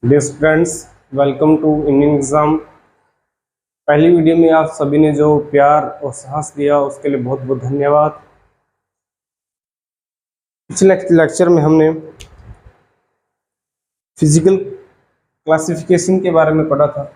Dear students, welcome to Indian exam. पहली video में आप सभी ने जो प्यार और साहस दिया उसके लिए बहुत बहुत धन्यवाद। पिछले लेक्चर में हमने फिजिकल क्लासिफिकेशन के बारे में पढ़ा था।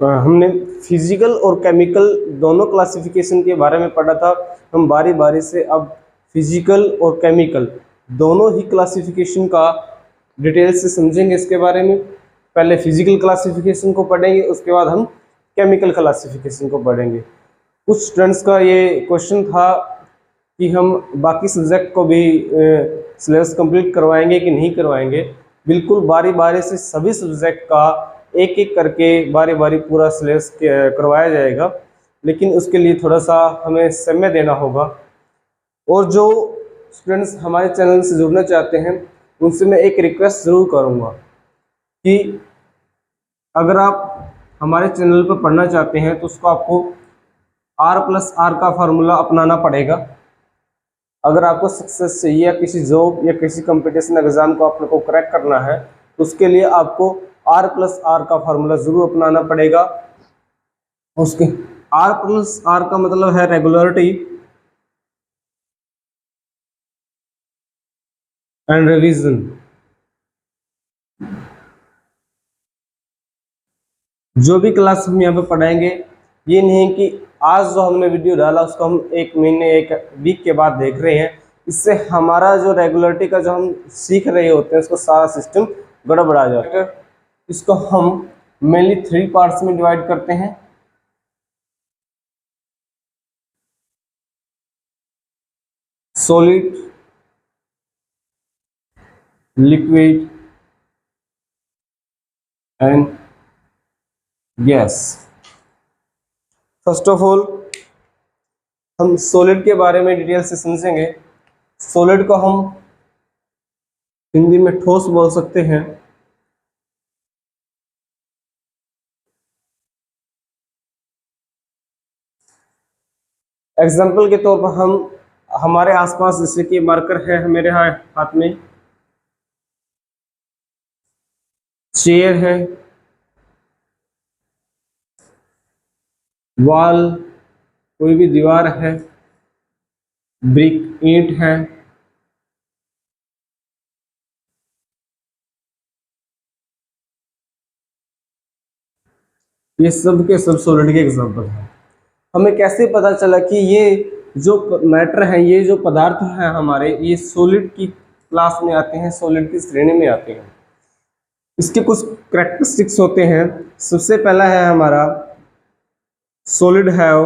हमने फिजिकल और केमिकल दोनों क्लासिफिकेशन के बारे में पढ़ा था। हम बारी बारी से अब फिजिकल और केमिकल दोनों ही क्लासिफिकेशन का डिटेल से समझेंगे। इसके बारे में पहले फिजिकल क्लासिफिकेशन को पढ़ेंगे, उसके बाद हम केमिकल क्लासिफिकेशन को पढ़ेंगे। कुछ स्टूडेंट्स का ये क्वेश्चन था कि हम बाकी सब्जेक्ट को भी सिलेबस कंप्लीट करवाएंगे कि नहीं करवाएंगे। बिल्कुल बारी बारी से सभी सब्जेक्ट का एक एक करके बारी बारी पूरा सिलेबस करवाया जाएगा, लेकिन उसके लिए थोड़ा सा हमें समय देना होगा। और जो स्टूडेंट्स हमारे चैनल से जुड़ना चाहते हैं उनसे मैं एक रिक्वेस्ट ज़रूर करूँगा कि अगर आप हमारे चैनल पर पढ़ना चाहते हैं तो उसको आपको R+R का फार्मूला अपनाना पड़ेगा। अगर आपको सक्सेस चाहिए या किसी जॉब या किसी कंपटीशन एग्ज़ाम को आपको क्रैक करना है तो उसके लिए आपको R+R का फार्मूला ज़रूर अपनाना पड़ेगा। उसके R+R का मतलब है रेगुलरिटी एंड रिवीजन। जो भी क्लास हम यहाँ पे पढ़ाएंगे, ये नहीं है कि आज जो हमने वीडियो डाला उसको हम एक महीने एक वीक के बाद देख रहे हैं। इससे हमारा जो रेगुलरिटी का जो हम सीख रहे होते हैं उसको सारा सिस्टम गड़बड़ा जाता है। इसको हम मेनली 3 पार्ट्स में डिवाइड करते हैं। Solid, liquid and gas. First of all हम सॉलिड के बारे में डिटेल से समझेंगे। सॉलिड को हम हिंदी में ठोस बोल सकते हैं। एग्जाम्पल के तौर पर हम हमारे आसपास जैसे कि मार्कर है मेरे हाथ में, चेयर है, वॉल कोई भी दीवार है, ब्रिक ईंट है, ये सब के सब सॉलिड के एग्जाम्पल हैं। हमें कैसे पता चला कि ये जो मैटर है, ये जो पदार्थ हैं हमारे, ये सॉलिड की क्लास में आते हैं, सॉलिड की श्रेणी में आते हैं। इसके कुछ कैरेक्टरिस्टिक्स होते हैं। सबसे पहला है हमारा सॉलिड हैव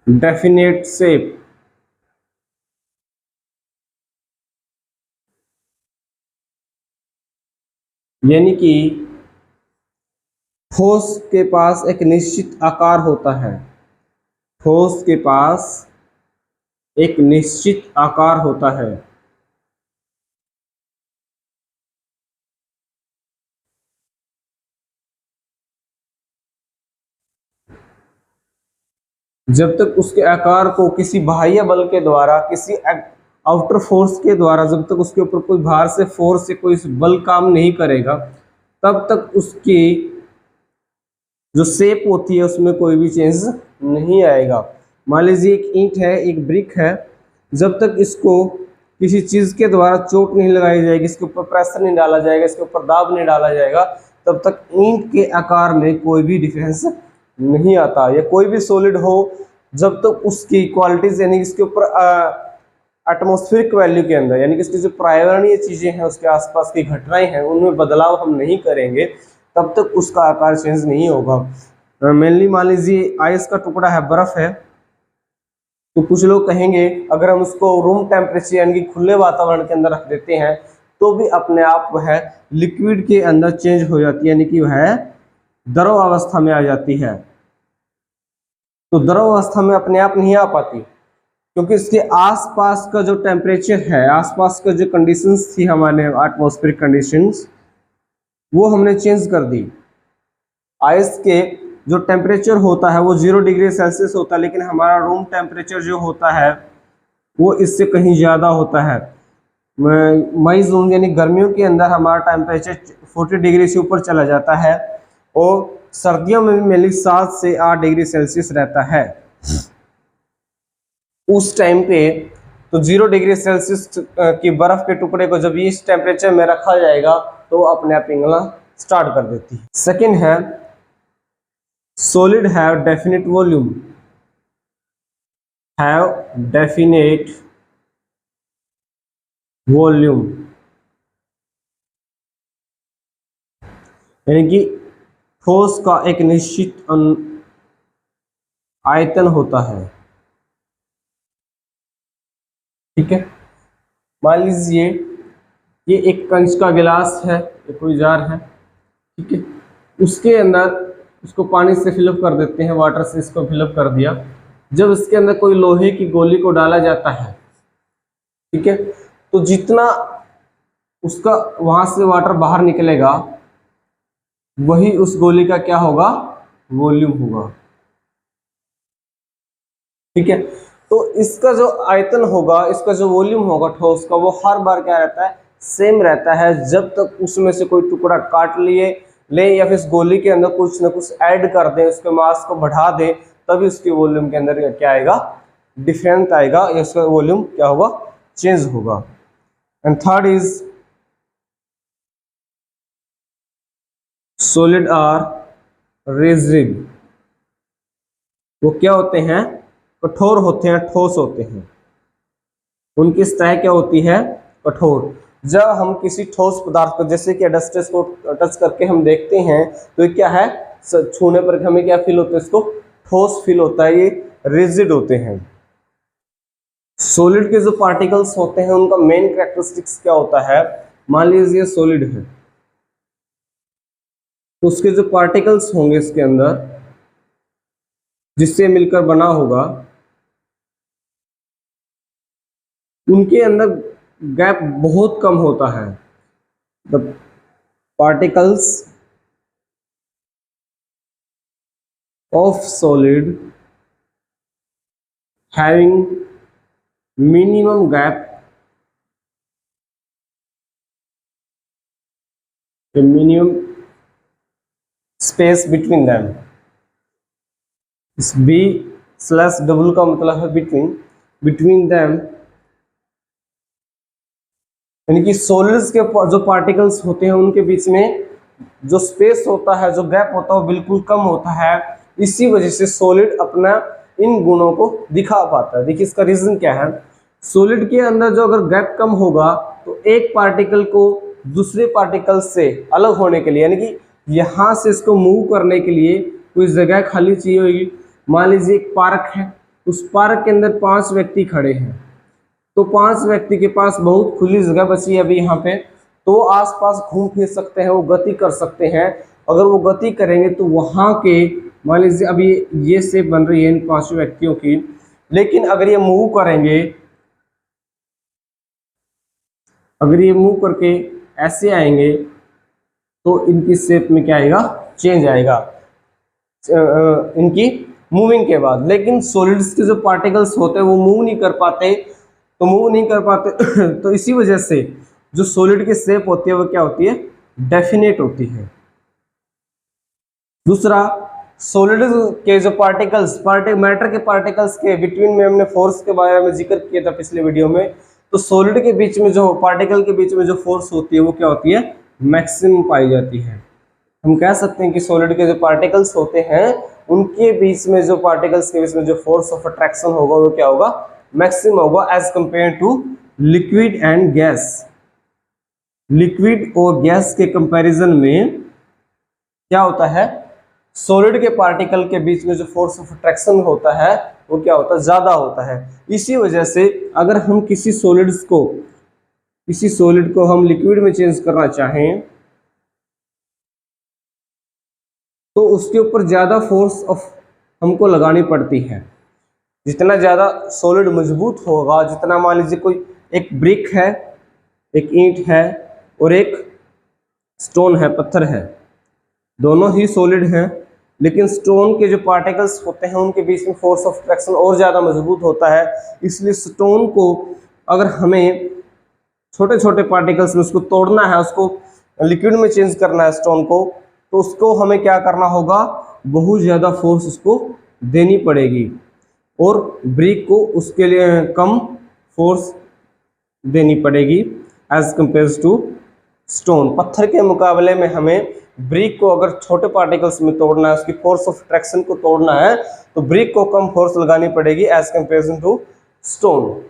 डेफिनेट शेप। यानी कि ठोस के पास एक निश्चित आकार होता है। ठोस के पास एक निश्चित आकार होता है। जब तक उसके आकार को किसी बाह्य बल के द्वारा, किसी आउटर फोर्स के द्वारा, जब तक उसके ऊपर कोई बाहर से फोर्स से कोई बल काम नहीं करेगा, तब तक उसकी जो शेप होती है उसमें कोई भी चेंज नहीं आएगा। मान लीजिए एक ईंट है, एक ब्रिक है, जब तक इसको किसी चीज़ के द्वारा चोट नहीं लगाई जाएगी, इसके ऊपर प्रेशर नहीं डाला जाएगा, इसके ऊपर दाब नहीं डाला जाएगा, तब तक ईंट के आकार में कोई भी डिफरेंस नहीं आता। या कोई भी सॉलिड हो, जब तक उसकी क्वालिटीज यानी इसके ऊपर एटमॉस्फेरिक वैल्यू के अंदर, यानी कि इसकी जो पर्यावरणीय चीज़ें हैं, उसके आसपास की घटनाएं हैं, उनमें बदलाव हम नहीं करेंगे, तब तक उसका आकार चेंज नहीं होगा। मेनली मान लीजिए आइस का टुकड़ा है, बर्फ है, तो कुछ लोग कहेंगे अगर हम उसको रूम टेम्परेचर यानी कि खुले वातावरण के अंदर रख देते हैं तो भी अपने आप वह लिक्विड के अंदर चेंज हो जाती है, यानी कि वह द्रव अवस्था में आ जाती है। तो द्रव अवस्था में अपने आप नहीं आ पाती, क्योंकि इसके आसपास का जो टेम्परेचर है, आसपास का जो कंडीशंस थी हमारे एटमॉस्फेरिक कंडीशंस, वो हमने चेंज कर दी। आइस के जो टेम्परेचर होता है वो 0 डिग्री सेल्सियस होता है, लेकिन हमारा रूम टेम्परेचर जो होता है वो इससे कहीं ज़्यादा होता है। मई जून यानी गर्मियों के अंदर हमारा टेम्परेचर 40 डिग्री से ऊपर चला जाता है, और सर्दियों में भी मेनली 7 से 8 डिग्री सेल्सियस रहता है। उस टाइम पे तो 0 डिग्री सेल्सियस की बर्फ के टुकड़े को जब इस टेम्परेचर में रखा जाएगा तो अपने आप पिघलना स्टार्ट कर देती है। सेकेंड है solid have definite volume, have definite volume, यानी कि ठोस का एक निश्चित आयतन होता है। ठीक है, मान लीजिए ये एक कंच का गिलास है, ये कोई जार है, ठीक है, उसके अंदर इसको पानी से फिलअप कर देते हैं, वाटर से इसको फिलअप कर दिया। जब इसके अंदर कोई लोहे की गोली को डाला जाता है, ठीक है, तो जितना उसका वहां से वाटर बाहर निकलेगा वही उस गोली का क्या होगा, वॉल्यूम होगा। ठीक है, तो इसका जो आयतन होगा, इसका जो वॉल्यूम होगा ठोस का, वो हर बार क्या रहता है, सेम रहता है, जब तक उसमें से कोई टुकड़ा काट ले या फिर इस गोली के अंदर कुछ ना कुछ ऐड कर दे, उसके मास को बढ़ा दे, तभी उसके वॉल्यूम के अंदर क्या आएगा, डिफरेंट आएगा, या उसका वॉल्यूम क्या होगा, चेंज होगा। And third is solid or rigid, वो क्या होते हैं, कठोर होते हैं, ठोस होते हैं, उनकी सतह क्या होती है, कठोर। जब हम किसी ठोस पदार्थ को, जैसे कि डस्टर्स को टच करके हम देखते हैं, तो ये क्या है, छूने पर हमें क्या फील होता है, इसको ठोस फील होता है, ये रिजिड होते हैं। सॉलिड के जो पार्टिकल्स होते हैं उनका मेन कैरेक्टरिस्टिक्स क्या होता है, मान लीजिए सॉलिड है, तो उसके जो पार्टिकल्स होंगे इसके अंदर जिससे मिलकर बना होगा, उनके अंदर गैप बहुत कम होता है। The particles of solid having minimum gap, minimum space between them. इस B/डबल का मतलब है बिटवीन दैम, यानी कि सॉलिड्स के जो पार्टिकल्स होते हैं उनके बीच में जो स्पेस होता है, जो गैप होता है, वो बिल्कुल कम होता है। इसी वजह से सॉलिड अपना इन गुणों को दिखा पाता है। देखिए इसका रीजन क्या है, सॉलिड के अंदर जो अगर गैप कम होगा तो एक पार्टिकल को दूसरे पार्टिकल से अलग होने के लिए, यानी कि यहाँ से इसको मूव करने के लिए कोई जगह खाली चाहिए होगी। मान लीजिए एक पार्क है, उस पार्क के अंदर 5 व्यक्ति खड़े हैं, तो 5 व्यक्ति के पास बहुत खुली जगह बची है अभी यहाँ पे, तो वो आसपास घूम फिर सकते हैं, वो गति कर सकते हैं। अगर वो गति करेंगे तो वहाँ के, मान लीजिए अभी ये शेप बन रही है इन 5 व्यक्तियों की, लेकिन अगर ये मूव करेंगे, अगर ये मूव करके ऐसे आएंगे तो इनकी शेप में क्या आएगा, चेंज आएगा इनकी मूविंग के बाद। लेकिन सॉलिड्स के जो पार्टिकल्स होते हैं वो मूव नहीं कर पाते, तो इसी वजह से जो सॉलिड की शेप होती है वो क्या होती है, डेफिनेट होती है। दूसरा, सॉलिड के जो पार्टिकल्स, मैटर के पार्टिकल्स के बिटवीन में हमने फोर्स के बारे में जिक्र किया था पिछले वीडियो में, तो सॉलिड के बीच में जो पार्टिकल के बीच में जो फोर्स होती है वो क्या होती है, मैक्सिमम पाई जाती है। हम कह सकते हैं कि सॉलिड के जो पार्टिकल्स होते हैं उनके बीच में, जो पार्टिकल्स के बीच में जो फोर्स ऑफ अट्रैक्शन होगा वो क्या होगा, मैक्सिमम होगा as compare to liquid and gas. Liquid और गैस के कंपैरिजन में क्या होता है, सॉलिड के पार्टिकल के बीच में जो फोर्स ऑफ अट्रैक्शन होता है वो क्या होता है, ज्यादा होता है। इसी वजह से अगर हम किसी सॉलिड को हम लिक्विड में चेंज करना चाहें तो उसके ऊपर ज्यादा फोर्स ऑफ हमको लगानी पड़ती है। जितना ज़्यादा सॉलिड मजबूत होगा, जितना मान लीजिए कोई एक ब्रिक है, एक ईंट है और एक स्टोन है, पत्थर है, दोनों ही सॉलिड हैं, लेकिन स्टोन के जो पार्टिकल्स होते हैं उनके बीच में फोर्स ऑफ अट्रैक्शन और ज़्यादा मजबूत होता है। इसलिए स्टोन को अगर हमें छोटे छोटे पार्टिकल्स में उसको तोड़ना है, उसको लिक्विड में चेंज करना है स्टोन को, तो उसको हमें क्या करना होगा, बहुत ज़्यादा फोर्स उसको देनी पड़ेगी और ब्रिक को उसके लिए कम फोर्स देनी पड़ेगी एज कंपेयर टू स्टोन। पत्थर के मुकाबले में हमें ब्रिक को अगर छोटे पार्टिकल्स में तोड़ना है, उसकी फोर्स ऑफ अट्रैक्शन को तोड़ना है, तो ब्रिक को कम फोर्स लगानी पड़ेगी एज कंपेरिजन टू स्टोन।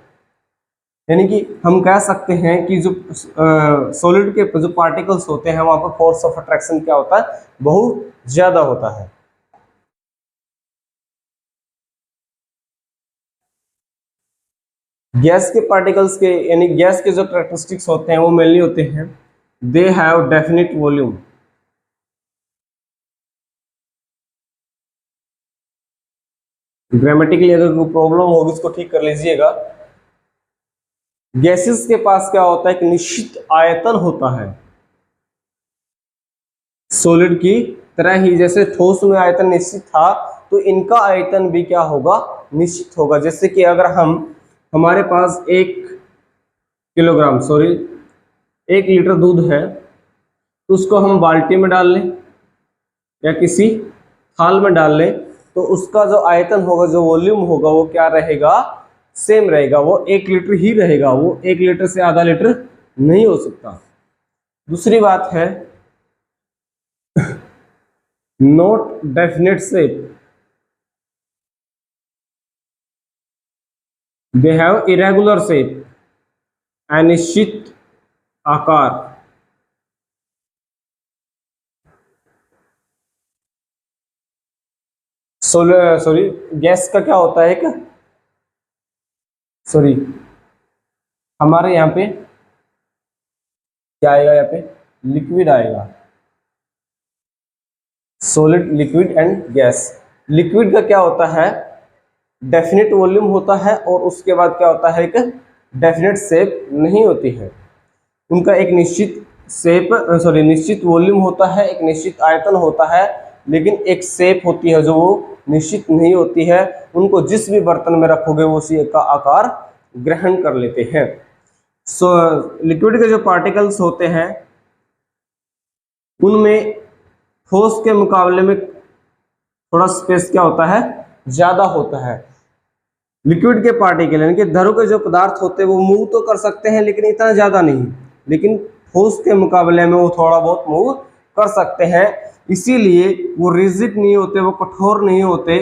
यानी कि हम कह सकते हैं कि जो सॉलिड के जो पार्टिकल्स होते हैं वहां पर फोर्स ऑफ अट्रैक्शन क्या होता है, बहुत ज्यादा होता है। गैस के पार्टिकल्स के यानी गैस के जो कैरेक्टरिस्टिक्स होते हैं वो मेनली होते हैं, they have definite volume. Grammatically अगर कोई प्रॉब्लम होगी उसको ठीक कर लीजिएगा। गैसेस के पास क्या होता है, एक निश्चित आयतन होता है, सॉलिड की तरह ही जैसे ठोस में आयतन निश्चित था तो इनका आयतन भी क्या होगा, निश्चित होगा। जैसे कि अगर हमारे पास 1 लीटर दूध है, तो उसको हम बाल्टी में डाल लें या किसी थाल में डाल लें, तो उसका जो आयतन होगा, जो वॉल्यूम होगा, वो क्या रहेगा, सेम रहेगा, वो 1 लीटर ही रहेगा, वो 1 लीटर से आधा लीटर नहीं हो सकता। दूसरी बात है not definite shape, they have irregular shape, अनिश्चित आकार। सॉरी गैस का क्या होता है, हमारे यहाँ पे क्या आएगा, यहाँ पे लिक्विड आएगा, solid, liquid and gas. Liquid का क्या होता है, डेफिनेट वॉल्यूम होता है और उसके बाद क्या होता है, एक डेफिनेट शेप नहीं होती है। उनका एक निश्चित निश्चित वॉल्यूम होता है, एक निश्चित आयतन होता है, लेकिन एक शेप होती है जो वो निश्चित नहीं होती है। उनको जिस भी बर्तन में रखोगे वो उसी का आकार ग्रहण कर लेते हैं। लिक्विड के जो पार्टिकल्स होते हैं उनमें ठोस के मुकाबले में थोड़ा स्पेस क्या होता है, ज्यादा होता है। लिक्विड के पार्टिकल यानी कि द्रव के जो पदार्थ होते हैं वो मूव तो कर सकते हैं लेकिन इतना ज्यादा नहीं, लेकिन ठोस के मुकाबले में वो थोड़ा बहुत मूव कर सकते हैं। इसीलिए वो रिजिड नहीं होते, वो कठोर नहीं होते,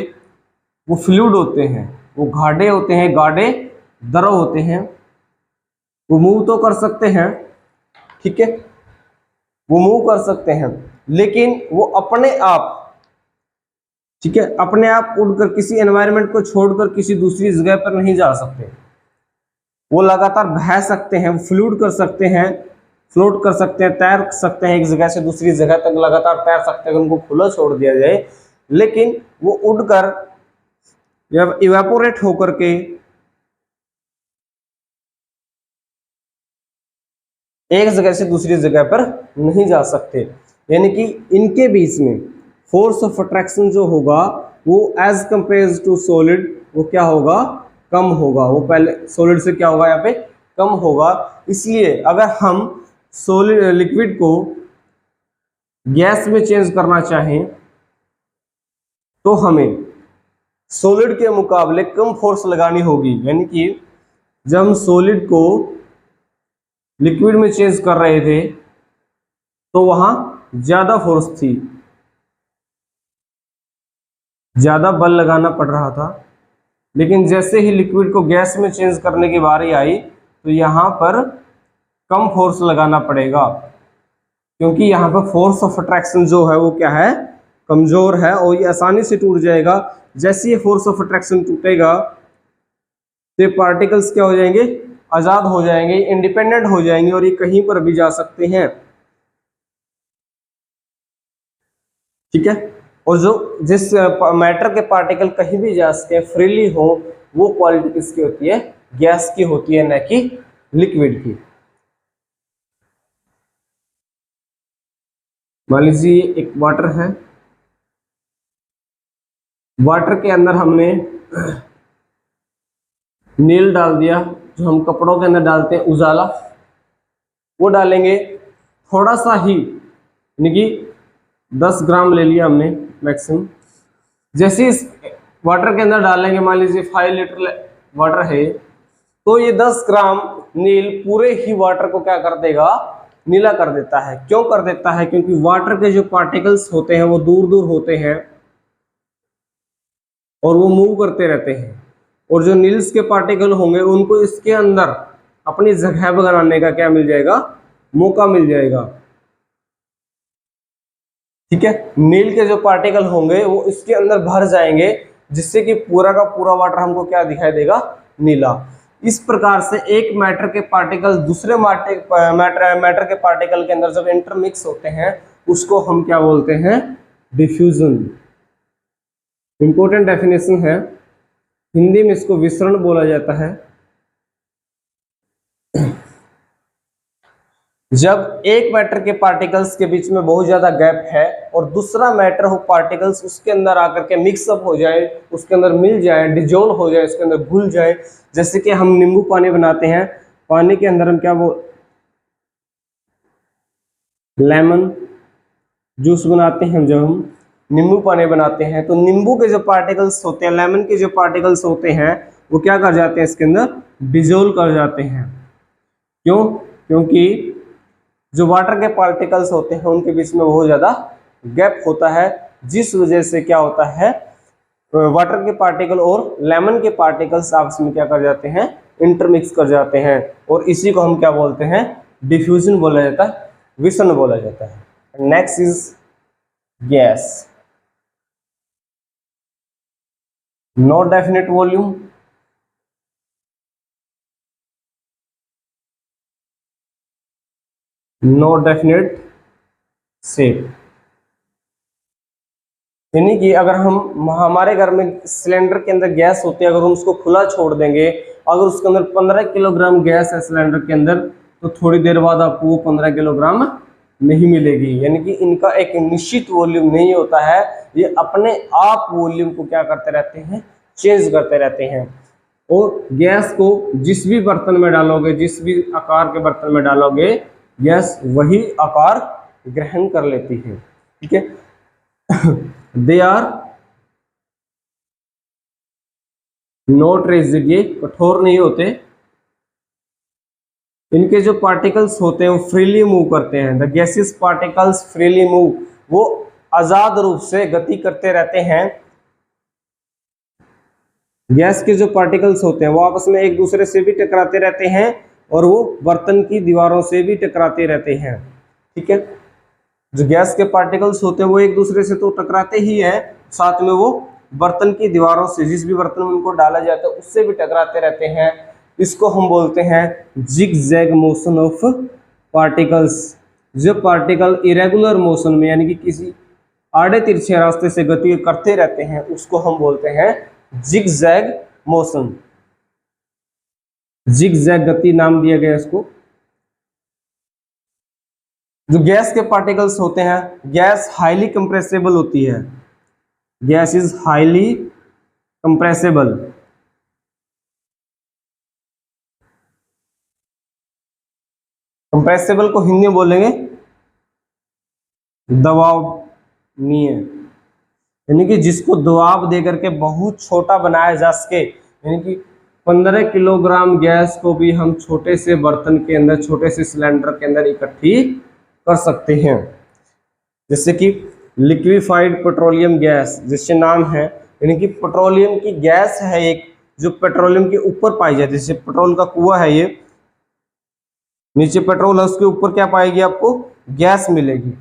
वो फ्लूइड होते हैं, वो गाढ़े होते हैं, गाढ़े द्रव होते हैं। वो मूव तो कर सकते हैं, ठीक है, वो मूव कर सकते हैं, लेकिन वो अपने आप, ठीक है, अपने आप उड़कर किसी एनवायरनमेंट को छोड़कर किसी दूसरी जगह पर नहीं जा सकते। वो लगातार बह सकते हैं, फ्लूट कर सकते हैं, फ्लोट कर सकते हैं, तैर सकते हैं, एक जगह से दूसरी जगह तक लगातार तैर सकते हैं, उनको खुला छोड़ दिया जाए, लेकिन वो उड़कर जब इवेपोरेट होकर के एक जगह से दूसरी जगह पर नहीं जा सकते। यानी कि इनके बीच में फोर्स ऑफ अट्रैक्शन जो होगा वो एज कंपेयर टू सॉलिड वो क्या होगा, कम होगा। वो पहले सॉलिड से क्या होगा, यहाँ पे कम होगा। इसलिए अगर हम सॉलिड लिक्विड को गैस में चेंज करना चाहें तो हमें सॉलिड के मुकाबले कम फोर्स लगानी होगी। यानी कि जब हम सॉलिड को लिक्विड में चेंज कर रहे थे तो वहां ज्यादा फोर्स थी, ज्यादा बल लगाना पड़ रहा था, लेकिन जैसे ही लिक्विड को गैस में चेंज करने की बारी आई तो यहाँ पर कम फोर्स लगाना पड़ेगा, क्योंकि यहाँ पर फोर्स ऑफ अट्रैक्शन जो है वो क्या है, कमजोर है और ये आसानी से टूट जाएगा। जैसे ये फोर्स ऑफ अट्रैक्शन टूटेगा तो ये पार्टिकल्स क्या हो जाएंगे, आजाद हो जाएंगे, इंडिपेंडेंट हो जाएंगे और ये कहीं पर भी जा सकते हैं, ठीक है। और जो जिस मैटर के पार्टिकल कहीं भी जा सके फ्रीली हो, वो क्वालिटी किसकी होती है? गैस की होती है, न कि लिक्विड की। मान लीजिए एक वाटर है, वाटर के अंदर हमने नील डाल दिया, जो हम कपड़ों के अंदर डालते हैं उजाला, वो डालेंगे थोड़ा सा ही, यानी कि 10 ग्राम ले लिया हमने मैक्सिमम। जैसे इस वाटर के अंदर डालेंगे, मान लीजिए 5 लीटर वाटर है, तो ये 10 ग्राम नील पूरे ही वाटर को क्या कर देगा? नीला कर देता है। क्यों कर देता है? क्योंकि वाटर के जो पार्टिकल्स होते हैं वो दूर दूर होते हैं और वो मूव करते रहते हैं, और जो नील्स के पार्टिकल होंगे उनको इसके अंदर अपनी जगह बनाने का क्या मिल जाएगा? मौका मिल जाएगा। ठीक है, नील के जो पार्टिकल होंगे वो इसके अंदर भर जाएंगे, जिससे कि पूरा का पूरा वाटर हमको क्या दिखाई देगा? नीला। इस प्रकार से एक मैटर के पार्टिकल दूसरे मैटर के पार्टिकल के अंदर जब इंटरमिक्स होते हैं, उसको हम क्या बोलते हैं? डिफ्यूजन। इंपॉर्टेंट डेफिनेशन है, हिंदी में इसको विसरण बोला जाता है। जब एक मैटर के पार्टिकल्स के बीच में बहुत ज्यादा गैप है और दूसरा मैटर हो पार्टिकल्स उसके अंदर आकर के मिक्सअप हो जाए, उसके अंदर मिल जाए, डिजोल्व हो जाए, उसके अंदर घुल जाए। जैसे कि हम नींबू पानी बनाते हैं, पानी के अंदर हम क्या लेमन जूस बनाते हैं, जब हम नींबू पानी बनाते हैं तो नींबू के जो पार्टिकल्स होते हैं, लेमन के जो पार्टिकल्स होते हैं, वो क्या कर जाते हैं? इसके अंदर डिजोल्व कर जाते हैं। क्यों? क्योंकि जो वाटर के पार्टिकल्स होते हैं उनके बीच में बहुत ज्यादा गैप होता है, जिस वजह से क्या होता है? वाटर के पार्टिकल और लेमन के पार्टिकल्स आपस में क्या कर जाते हैं? इंटरमिक्स कर जाते हैं, और इसी को हम क्या बोलते हैं? डिफ्यूजन बोला जाता है, विसरण बोला जाता है। Next is gas. No definite volume, no definite shape. यानी कि अगर हम हमारे घर में सिलेंडर के अंदर गैस होती है, अगर हम उसको खुला छोड़ देंगे, अगर उसके अंदर 15 किलोग्राम गैस है सिलेंडर के अंदर, तो थोड़ी देर बाद आपको वो 15 किलोग्राम नहीं मिलेगी। यानी कि इनका एक निश्चित वॉल्यूम नहीं होता है, ये अपने आप वॉल्यूम को क्या करते रहते हैं? चेंज करते रहते हैं। और गैस को जिस भी बर्तन में डालोगे, जिस भी आकार के बर्तन में डालोगे, गैस वही आकार ग्रहण कर लेती है। ठीक है, दे आर नॉट रिजिड, ये कठोर नहीं होते, इनके जो पार्टिकल्स होते हैं वो फ्रीली मूव करते हैं। The gases particles freely move, वो आजाद रूप से गति करते रहते हैं। गैस के जो पार्टिकल्स होते हैं वो आपस में एक दूसरे से भी टकराते रहते हैं, और वो बर्तन की दीवारों से भी टकराते रहते हैं। ठीक है, जो गैस के पार्टिकल्स होते हैं वो एक दूसरे से तो टकराते ही है, साथ में वो बर्तन की दीवारों से, जिस भी बर्तन में उनको डाला जाता है उससे भी टकराते रहते हैं। इसको हम बोलते हैं जिग-जैग मोशन ऑफ पार्टिकल्स। जो पार्टिकल इरेगुलर मोशन में, यानी कि किसी आड़े तिरछे रास्ते से गति करते रहते हैं, उसको हम बोलते हैं जिग-जैग मोशन। जिग-जैग गति नाम दिया गया इसको। जो गैस के पार्टिकल्स होते हैं, गैस हाईली कंप्रेसिबल होती है। Gas is highly compressible. Compressible को हिंदी में बोलेंगे दबावनीय, यानी कि जिसको दबाव देकर के बहुत छोटा बनाया जा सके। यानी कि 15 किलोग्राम गैस को भी हम छोटे से बर्तन के अंदर, छोटे से सिलेंडर के अंदर इकट्ठी कर सकते हैं। जैसे कि लिक्विफाइड पेट्रोलियम गैस, जिससे नाम है, यानी कि पेट्रोलियम की गैस है एक, जो पेट्रोलियम के ऊपर पाई जाती है। जैसे पेट्रोल का कुआं है, ये नीचे पेट्रोल है, उसके ऊपर क्या पाएगी? आपको गैस मिलेगी।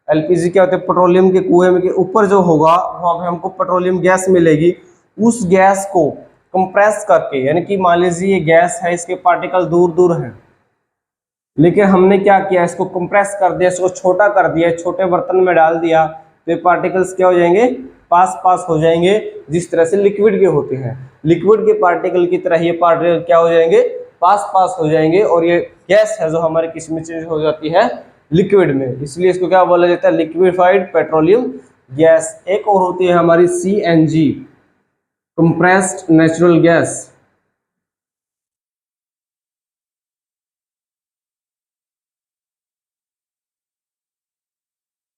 एलपीजी क्या होता है? पेट्रोलियम के कुएं में के ऊपर जो होगा वहां पे हमको पेट्रोलियम गैस मिलेगी। उस गैस को कंप्रेस करके, यानी कि मान लीजिए ये गैस है, इसके पार्टिकल दूर दूर हैं, लेकिन हमने क्या किया? इसको कंप्रेस कर दिया, इसको छोटा कर दिया, छोटे बर्तन में डाल दिया, तो ये पार्टिकल्स क्या हो जाएंगे, पास पास हो जाएंगे, जिस तरह से लिक्विड के होते हैं। लिक्विड के पार्टिकल की तरह ये पार्टिकल क्या हो जाएंगे, पास पास हो जाएंगे, और ये गैस है जो हमारे किस में चेंज हो जाती है, लिक्विड में, इसलिए इसको क्या बोला जाता है, लिक्विफाइड पेट्रोलियम गैस। एक और होती है हमारी CNG, कंप्रेस्ड नेचुरल गैस।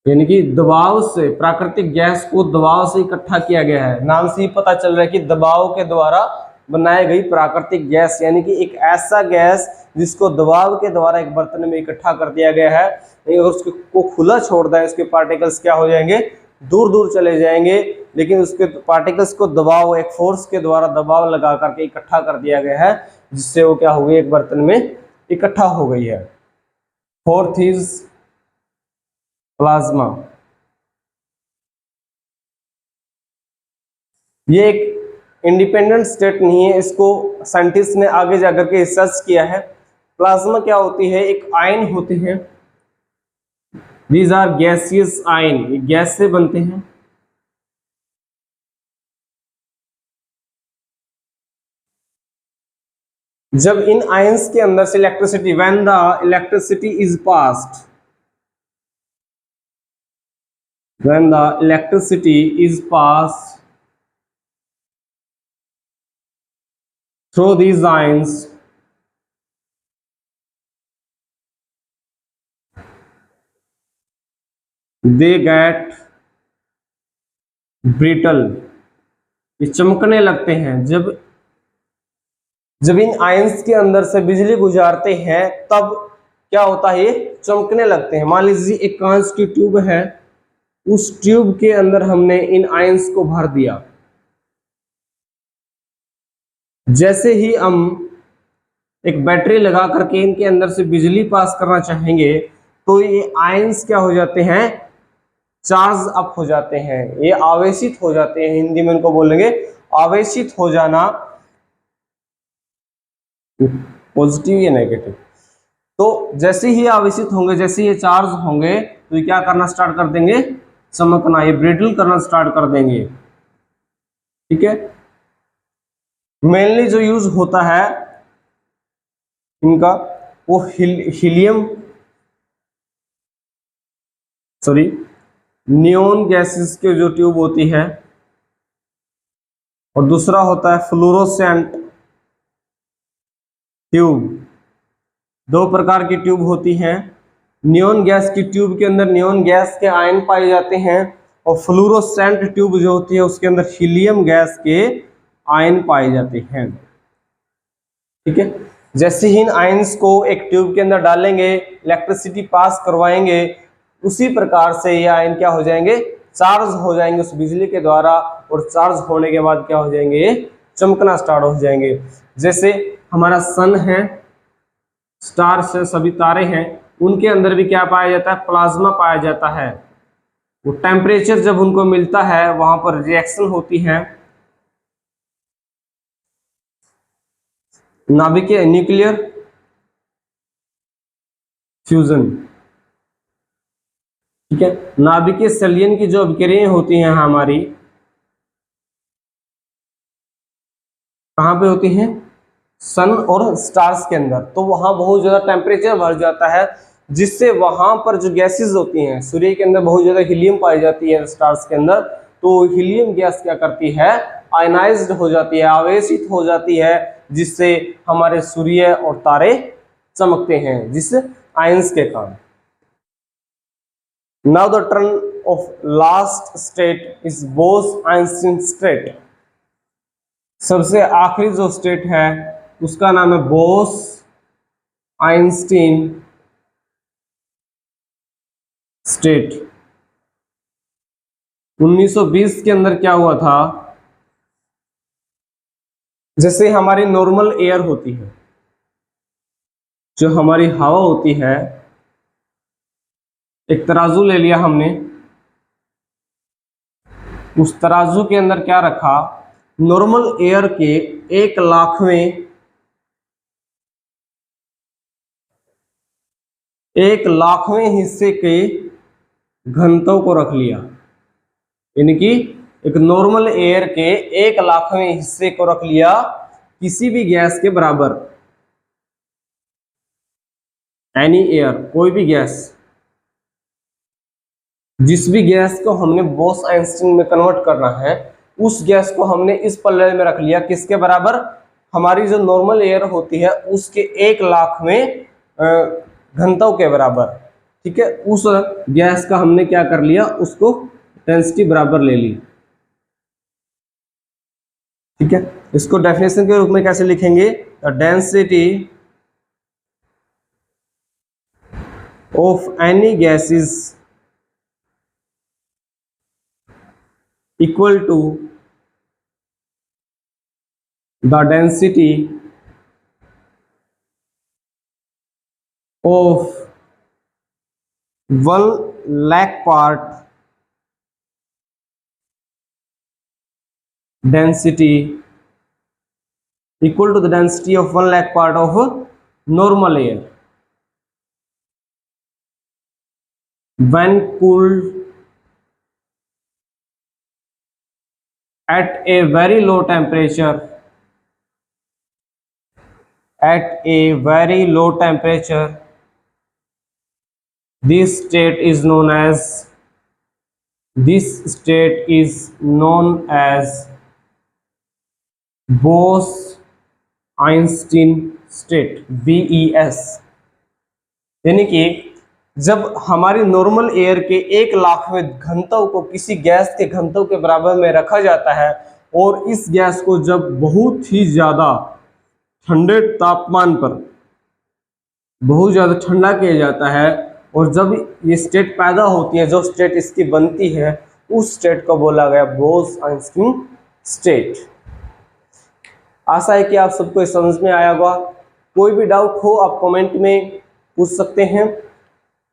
यानी कि दबाव से, प्राकृतिक गैस को दबाव से इकट्ठा किया गया है। नाम से ही पता चल रहा है कि दबाव के द्वारा बनाई गई प्राकृतिक गैस, यानी कि एक ऐसा गैस जिसको दबाव के द्वारा एक बर्तन में इकट्ठा कर दिया गया है, और उसको खुला छोड़ दें, उसके पार्टिकल्स क्या हो जाएंगे, दूर दूर चले जाएंगे, लेकिन उसके पार्टिकल्स को दबाव, एक फोर्स के द्वारा दबाव लगा करके इकट्ठा कर दिया गया है, जिससे वो क्या हो गई, एक बर्तन में इकट्ठा हो गई है। Fourth is plasma. ये एक इंडिपेंडेंट स्टेट नहीं है, इसको साइंटिस्ट ने आगे जाकर के रिसर्च किया है। प्लाज्मा क्या होती है, एक आयन होते हैं, दीज आर गैसियस आयन, ये गैस से बनते हैं। जब इन आयंस के अंदर से electricity, when the electricity is passed, when the electricity is passed through these ions, they get brittle, ये चमकने लगते हैं। जब इन आयंस के अंदर से बिजली गुजारते हैं तब क्या होता है, ये चमकने लगते हैं। मान लीजिए एक कांच की ट्यूब है, उस ट्यूब के अंदर हमने इन आयंस को भर दिया, जैसे ही हम एक बैटरी लगा करके इनके अंदर से बिजली पास करना चाहेंगे तो ये आयंस क्या हो जाते हैं, चार्ज अप हो जाते हैं, ये आवेशित हो जाते हैं, हिंदी में इनको बोलेंगे आवेशित हो जाना, पॉजिटिव या नेगेटिव। तो जैसे ही आवेशित होंगे, जैसे ये चार्ज होंगे, तो ये क्या करना स्टार्ट कर देंगे, चमकना, ये ब्रिटल करना स्टार्ट कर देंगे। ठीक है, मेनली जो यूज होता है इनका वो हीलियम, सॉरी नियोन गैसेस के जो ट्यूब होती है, और दूसरा होता है फ्लोरोसेंट ट्यूब। दो प्रकार की ट्यूब होती हैं। नियोन गैस की ट्यूब के अंदर नियोन गैस के आयन पाए जाते हैं, और फ्लोरोसेंट ट्यूब जो होती है उसके अंदर हीलियम गैस के आयन पाए जाते हैं। ठीक है, जैसे ही इन आयंस को एक ट्यूब के अंदर डालेंगे, इलेक्ट्रिसिटी पास करवाएंगे, उसी प्रकार से ये आयन क्या हो जाएंगे, चार्ज हो जाएंगे उस बिजली के द्वारा, और चार्ज होने के बाद क्या हो जाएंगे, ये चमकना स्टार्ट हो जाएंगे। जैसे हमारा सन है, स्टार्स है, सभी तारे हैं, उनके अंदर भी क्या पाया जाता है, प्लाज्मा पाया जाता है। वो टेम्परेचर जब उनको मिलता है, वहां पर रिएक्शन होती है, नाभिकीय न्यूक्लियर फ्यूजन। ठीक है, नाभिकीय संलयन की जो अभिक्रियाएं होती हैं हमारी, कहाँ पे होती हैं, सन और स्टार्स के अंदर। तो वहां बहुत ज्यादा टेम्परेचर बढ़ जाता है, जिससे वहां पर जो गैसेस होती हैं, सूर्य के अंदर बहुत ज्यादा हीलियम पाई जाती है स्टार्स के अंदर, तो हीलियम गैस क्या करती है, आयनाइज्ड हो जाती है, आवेशित हो जाती है, जिससे हमारे सूर्य और तारे चमकते हैं, जिस आयंस के कारण। Now the turn off last state is Bose-Einstein state. सबसे आखिरी जो स्टेट है उसका नाम है बोस आइंस्टीन स्टेट। 1920 के अंदर क्या हुआ था, जैसे हमारी नॉर्मल एयर होती है, जो हमारी हवा होती है, एक तराजू ले लिया हमने, उस तराजू के अंदर क्या रखा, नॉर्मल एयर के 1 लाखवें हिस्से के घनत्व को रख लिया। यानी कि एक नॉर्मल एयर के 1,00,000वें हिस्से को रख लिया किसी भी गैस के बराबर, एनी एयर, कोई भी गैस, जिस भी गैस को हमने बोस-आइंस्टीन में कन्वर्ट करना है उस गैस को हमने इस पल्ले में रख लिया किसके बराबर, हमारी जो नॉर्मल एयर होती है उसके 1,00,000वें घनत्व के बराबर। ठीक है, उस गैस का हमने क्या कर लिया, उसको डेंसिटी बराबर ले ली। ठीक है, इसको डेफिनेशन के रूप में कैसे लिखेंगे, the density of any gas is equal to the density of 1,00,000 part density equal to the density of 1,00,000 part of normal air when cooled at a very low temperature. At a very low temperature, this state is known as Bose-Einstein state, BES। यानी कि जब हमारी normal air के 1,00,000वें घनत्व को किसी gas के घनत्व के बराबर में रखा जाता है और इस गैस को जब बहुत ही ज्यादा ठंडे तापमान पर बहुत ज़्यादा ठंडा किया जाता है और जब ये स्टेट पैदा होती है, जो स्टेट इसकी बनती है, उस स्टेट को बोला गया बोस-आइंस्टीन स्टेट। आशा है कि आप सबको समझ में आया होगा। कोई भी डाउट हो आप कमेंट में पूछ सकते हैं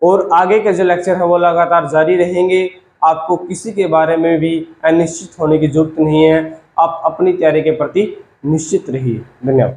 और आगे के जो लेक्चर है वो लगातार जारी रहेंगे। आपको किसी के बारे में भी अनिश्चित होने की जरूरत नहीं है, आप अपनी तैयारी के प्रति निश्चित रहिए। धन्यवाद।